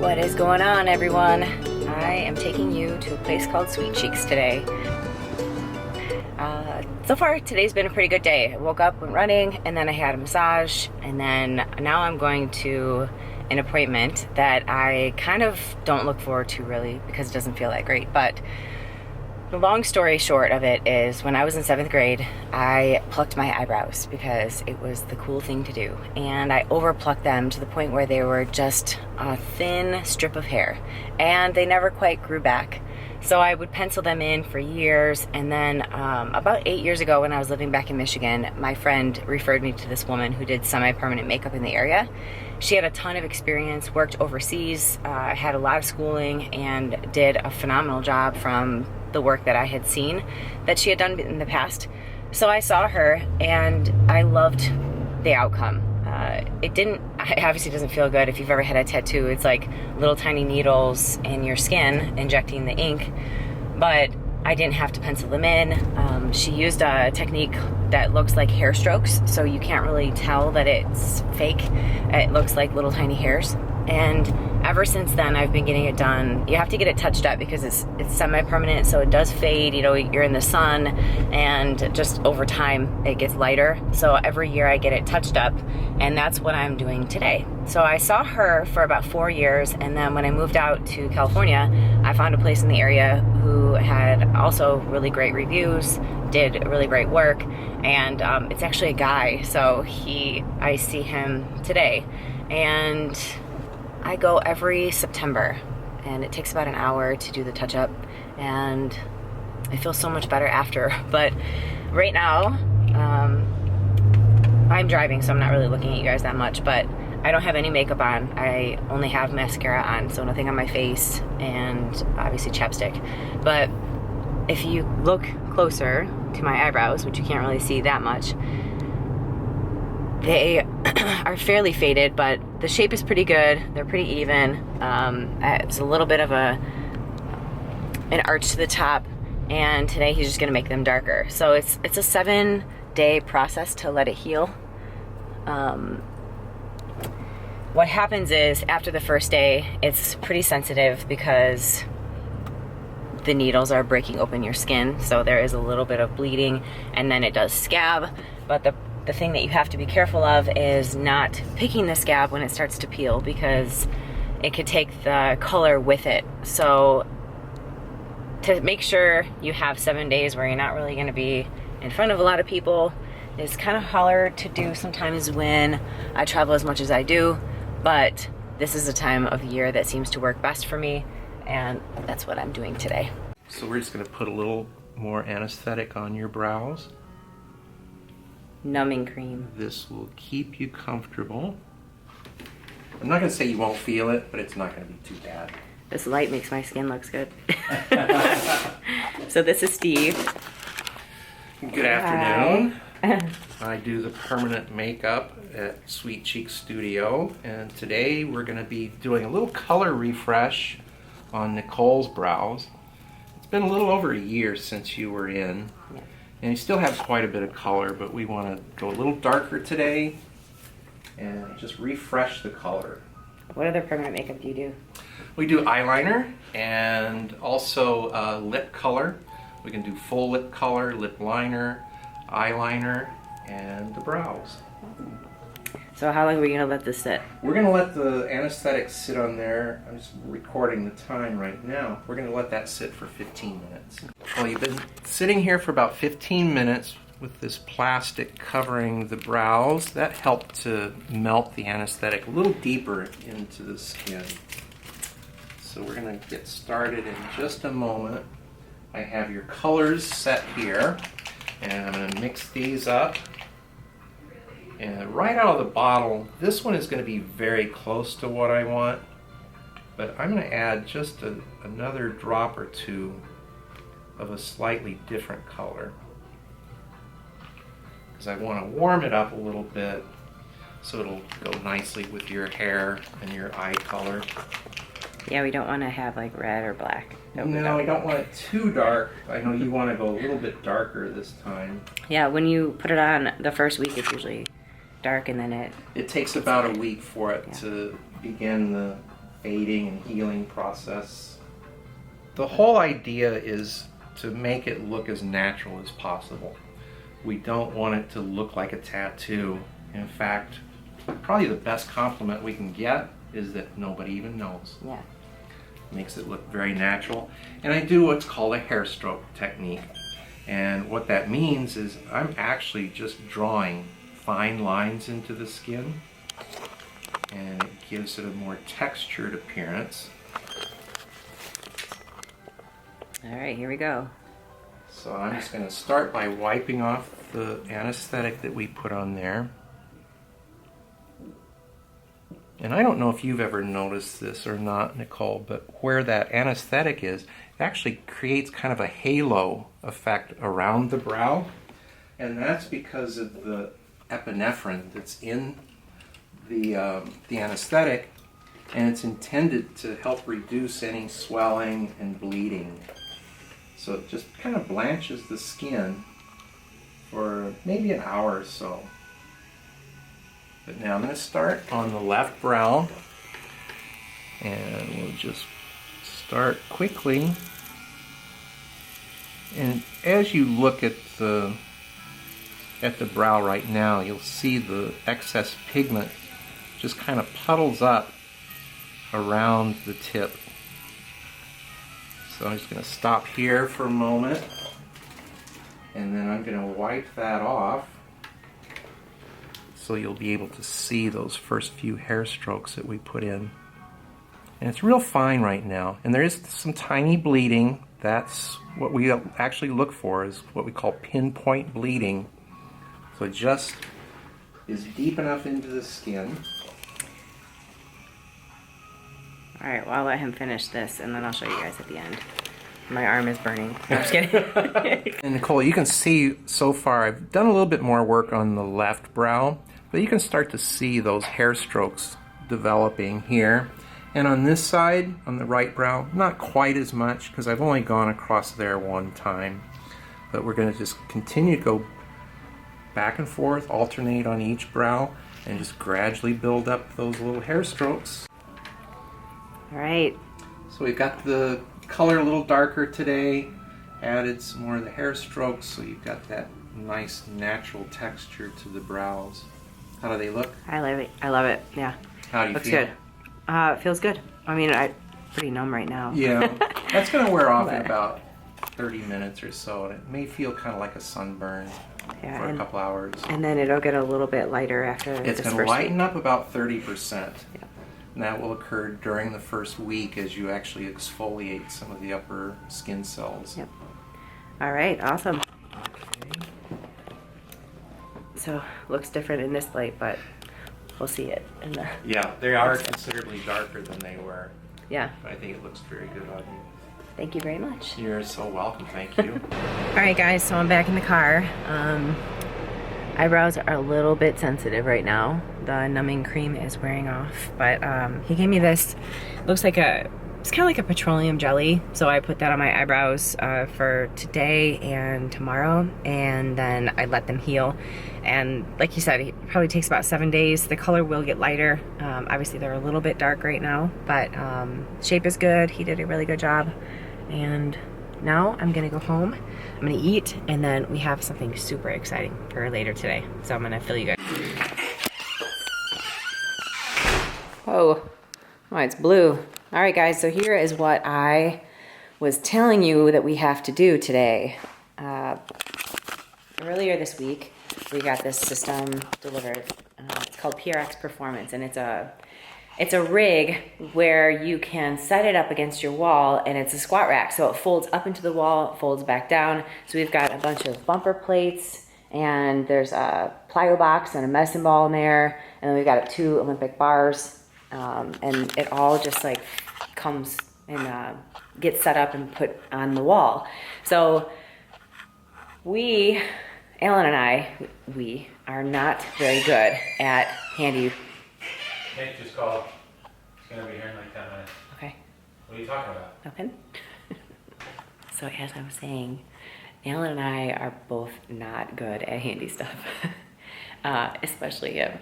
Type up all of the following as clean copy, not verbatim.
What is going on, everyone? I am taking you to a place called Sweet Cheeks today. So far, today's been a pretty good day. I woke up, went running, and then I had a massage, and then now I'm going to an appointment that I kind of don't look forward to really because it doesn't feel that great. But the long story short of it is when I was in 7th grade, I plucked my eyebrows because it was the cool thing to do. And I over plucked them to the point where they were just a thin strip of hair and they never quite grew back. So I would pencil them in for years, and then about 8 years ago when I was living back in Michigan, my friend referred me to this woman who did semi-permanent makeup in the area. She had a ton of experience, worked overseas, had a lot of schooling, and did a phenomenal job from the work that I had seen that she had done in the past. So I saw her and I loved the outcome. It obviously doesn't feel good. If you've ever had a tattoo, it's like little tiny needles in your skin injecting the ink, but I didn't have to pencil them in. She used a technique that looks like hair strokes, so you can't really tell that it's fake. It looks like little tiny hairs. And ever since then, I've been getting it done. You have to get it touched up because it's semi-permanent, so it does fade. You know, you're in the sun, and just over time, it gets lighter. So every year I get it touched up, and that's what I'm doing today. So I saw her for about 4 years, and then when I moved out to California, I found a place in the area who had also really great reviews, did really great work, and it's actually a guy, so I see him today. And I go every September, and it takes about an hour to do the touch-up, and I feel so much better after. But right now, I'm driving, so I'm not really looking at you guys that much, but I don't have any makeup on. I only have mascara on, so nothing on my face, and obviously chapstick. But if you look closer to my eyebrows, which you can't really see that much, they are fairly faded, but the shape is pretty good. They're pretty even. It's a little bit of an arch to the top, and today he's just gonna make them darker. So it's a 7-day process to let it heal. What happens is after the first day, it's pretty sensitive because the needles are breaking open your skin, so there is a little bit of bleeding, and then it does scab. But the thing that you have to be careful of is not picking the scab when it starts to peel, because it could take the color with it. So to make sure you have 7 days where you're not really going to be in front of a lot of people is kind of hard to do sometimes when I travel as much as I do, but this is a time of year that seems to work best for me, and that's what I'm doing today. So we're just going to put a little more anesthetic on your brows. Numbing cream. This will keep you comfortable. I'm not going to say you won't feel it, but it's not going to be too bad. This light makes my skin look good. So this is Steve. Good afternoon. I do the permanent makeup at Sweet Cheeks Studio, and today we're going to be doing a little color refresh on Nicole's brows. It's been a little over a year since you were in. Yeah. And you still have quite a bit of color, but we want to go a little darker today and just refresh the color. What other permanent makeup do you do? We do eyeliner and also lip color. We can do full lip color, lip liner, eyeliner, and the brows. So how long are we going to let this sit? We're going to let the anesthetic sit on there. I'm just recording the time right now. We're going to let that sit for 15 minutes. Well, you've been sitting here for about 15 minutes with this plastic covering the brows. That helped to melt the anesthetic a little deeper into the skin. So we're going to get started in just a moment. I have your colors set here, and I'm going to mix these up. And right out of the bottle, this one is going to be very close to what I want, but I'm going to add just another drop or two of a slightly different color, because I want to warm it up a little bit so it'll go nicely with your hair and your eye color. Yeah, we don't want to have like red or black. No, I don't want it too dark. I know you want to go a little bit darker this time. Yeah, when you put it on the first week, it's usually dark, and then it takes about a week for it to begin the fading and healing process. The whole idea is to make it look as natural as possible. We don't want it to look like a tattoo. In fact, probably the best compliment we can get is that nobody even knows. Yeah. Makes it look very natural. And I do what's called a hair stroke technique. And what that means is I'm actually just drawing fine lines into the skin, and it gives it a more textured appearance. All right, here we go. So I'm just going to start by wiping off the anesthetic that we put on there. And I don't know if you've ever noticed this or not, Nicole, but where that anesthetic is, it actually creates kind of a halo effect around the brow. And that's because of the epinephrine that's in the anesthetic, and it's intended to help reduce any swelling and bleeding. So it just kind of blanches the skin for maybe an hour or so. But now I'm going to start on the left brow, and we'll just start quickly. And as you look at the brow right now, you'll see the excess pigment just kind of puddles up around the tip. So I'm just going to stop here for a moment, and then I'm going to wipe that off so you'll be able to see those first few hair strokes that we put in. And it's real fine right now, and there is some tiny bleeding. That's what we actually look for, is what we call pinpoint bleeding. So it just is deep enough into the skin. All right, well, I'll let him finish this, and then I'll show you guys at the end. My arm is burning. No, I'm just kidding. And Nicole, you can see so far I've done a little bit more work on the left brow, but you can start to see those hair strokes developing here. And on this side, on the right brow, not quite as much, because I've only gone across there one time. But we're going to just continue to go back and forth, alternate on each brow, and just gradually build up those little hair strokes. All right. So we've got the color a little darker today, added some more of the hair strokes, so you've got that nice natural texture to the brows. How do they look? I love it. I love it. Yeah. How do you Looks feel? good. It feels good. I mean, I'm pretty numb right now. Yeah, that's going to wear off in about 30 minutes or so, and it may feel kind of like a sunburn for a couple hours. And then it'll get a little bit lighter after It's this going to first lighten week. up about 30%. Yeah. And that will occur during the first week as you actually exfoliate some of the upper skin cells. Yep. All right, awesome. Okay. So, looks different in this light, but we'll see it in the... Yeah, they are considerably darker than they were. Yeah. But I think it looks very good on you. Thank you very much. You're so welcome. Thank you. All right, guys, so I'm back in the car. Eyebrows are a little bit sensitive right now. The numbing cream is wearing off, but he gave me this, looks like it's kind of like a petroleum jelly. So I put that on my eyebrows for today and tomorrow, and then I let them heal. And like you said, it probably takes about 7 days. The color will get lighter. Obviously they're a little bit dark right now, but shape is good. He did a really good job. And now I'm gonna go home, I'm gonna eat, and then we have something super exciting for later today. So I'm gonna fill you guys. Whoa, oh, it's blue. All right, guys, so here is what I was telling you that we have to do today. Earlier this week, we got this system delivered. It's called PRX Performance, and it's a rig where you can set it up against your wall, and it's a squat rack. So it folds up into the wall, folds back down. So we've got a bunch of bumper plates, and there's a plyo box and a medicine ball in there. And then we've got 2 Olympic bars. And it all just like comes and gets set up and put on the wall. So Alan and I are not very good at handy. Nick just called. He's gonna be here in like 10 minutes. Okay. What are you talking about? Open. So as I was saying, Alan and I are both not good at handy stuff, especially him.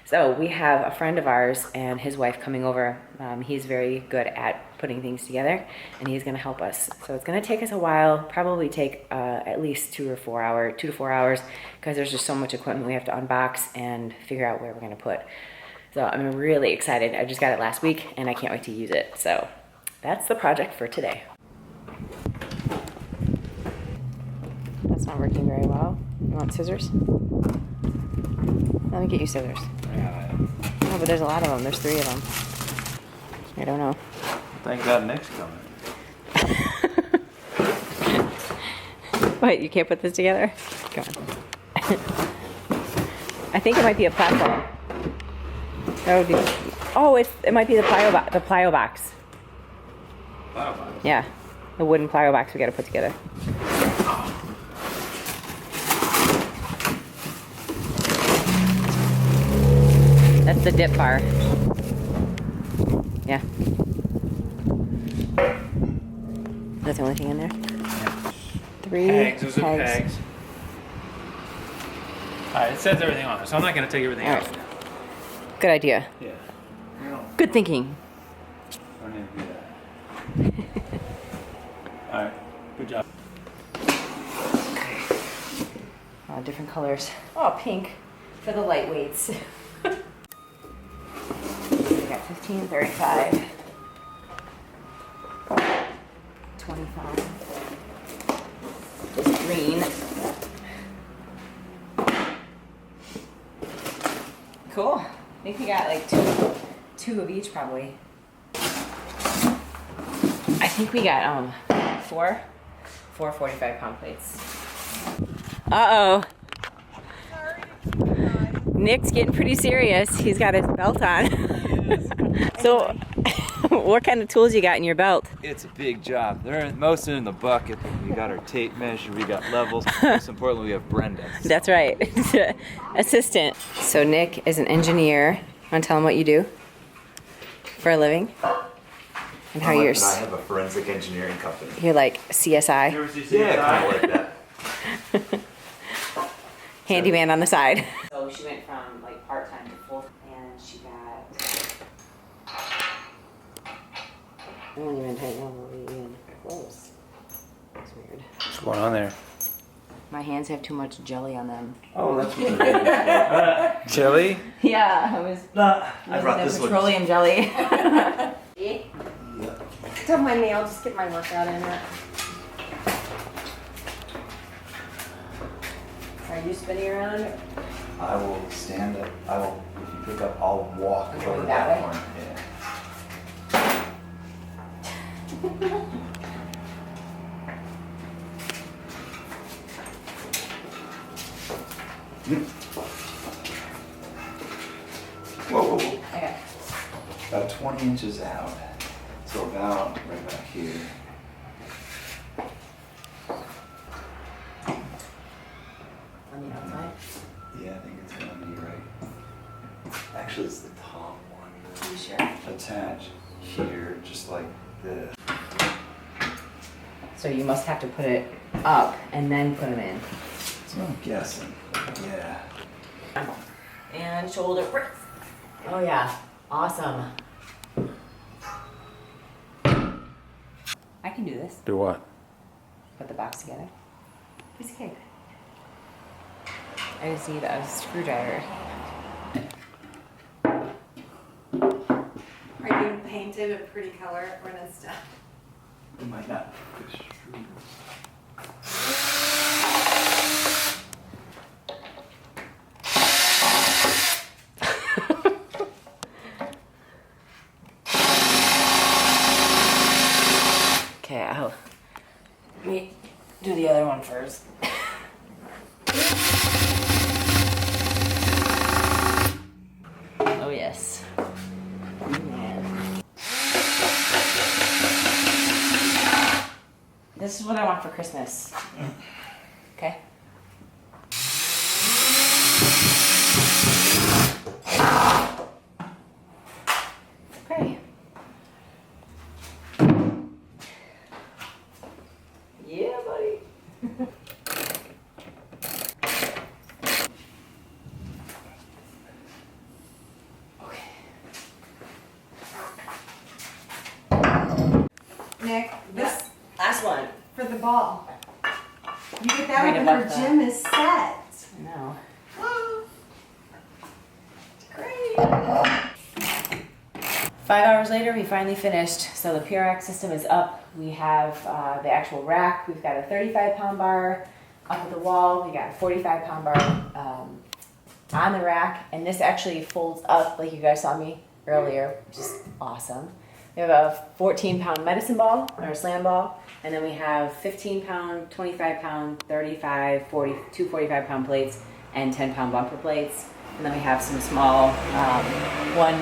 So we have a friend of ours and his wife coming over. He's very good at putting things together, and he's going to help us. So it's going to take us a while, probably take at least 2 to 4 hours, because there's just so much equipment we have to unbox and figure out where we're going to put. So I'm really excited. I just got it last week, and I can't wait to use it. So that's the project for today. That's not working very well. You want scissors? Let me get you scissors. No, but there's a lot of them. There's 3 of them. I don't know. Thank God Nick's coming. What, you can't put this together? Come on. I think it might be a platform. That would be. Oh, it might be the plyo box. Plyo box. Yeah, the wooden plyo box we got to put together. That's the dip bar. Yeah. That's the only thing in there? Yeah. 3 Pegs, those are pegs. pegs. Alright, it says everything on it, so I'm not going to take everything All out. right. Good idea. Yeah. Good thinking. I need to do that. Alright, good job. Different colors. Oh, pink for the lightweights. We got 15, 35, 25. This green. Cool. I think we got like two of each probably. I think we got 4 45-pound plates. Uh-oh. Nick's getting pretty serious. He's got his belt on. So, what kind of tools you got in your belt? It's a big job. They're mostly in the bucket. We got our tape measure, we got levels. Most importantly, we have Brenda. That's right. Assistant. So Nick is an engineer. Want to tell him what you do for a living? And how you're... I have a forensic engineering company. You're like CSI. You ever see CSI? Yeah, kind of like that. Handyman on the side. So she went from like part-time to full, and she got... I don't even know what we even close. That's weird. What's going on there? My hands have too much jelly on them. Oh, that's what they're Chili? Yeah, I was I brought using this the one. petroleum jelly. Yeah. Don't mind me, I'll just get my workout in it. Are you spinning around? I will stand up. I will, if you pick up, I'll walk Okay, over that that way? one. Yeah. Whoa, whoa, whoa. Okay. About 20 inches out. So about right back here. On the outside? Yeah, I think it's gonna be right. Actually, it's the top one. Are you sure? Attach here, just like this. So you must have to put it up and then put them in. That's what I'm guessing. Yeah. And shoulder press. Oh yeah, awesome. I can do this. Do what? Put the box together. Piece of cake. I just need a screwdriver. Are you painted a pretty color when it's done? It might not. Okay, let me do the other one first. Oh yes. Man. This is what I want for Christmas. Okay. Okay. Yeah, buddy. Nick, this Last one. for the ball. You get that Right when above her that. gym is set. I know. It's great. 5 hours later, we finally finished. So the PRX system is up. We have the actual rack. We've got a 35-pound bar up at the wall. We got a 45-pound bar on the rack. And this actually folds up like you guys saw me earlier, which is awesome. We have a 14-pound medicine ball, or a slam ball. And then we have 15-pound, 25-pound, 35, 40, two 45-pound plates, and 10-pound bumper plates. And then we have some small 1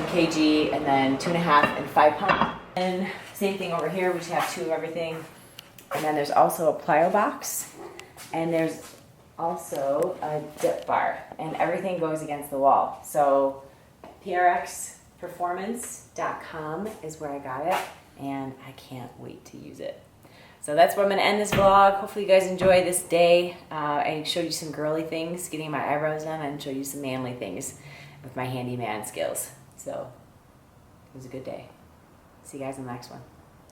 kg, and then 2.5 and 5 pound. And same thing over here, we just have 2 of everything. And then there's also a plyo box, and there's also a dip bar, and everything goes against the wall. So prxperformance.com is where I got it, and I can't wait to use it. So that's where I'm going to end this vlog. Hopefully you guys enjoy this day. I showed you some girly things, getting my eyebrows done, and showed you some manly things with my handyman skills. So it was a good day. See you guys in the next one.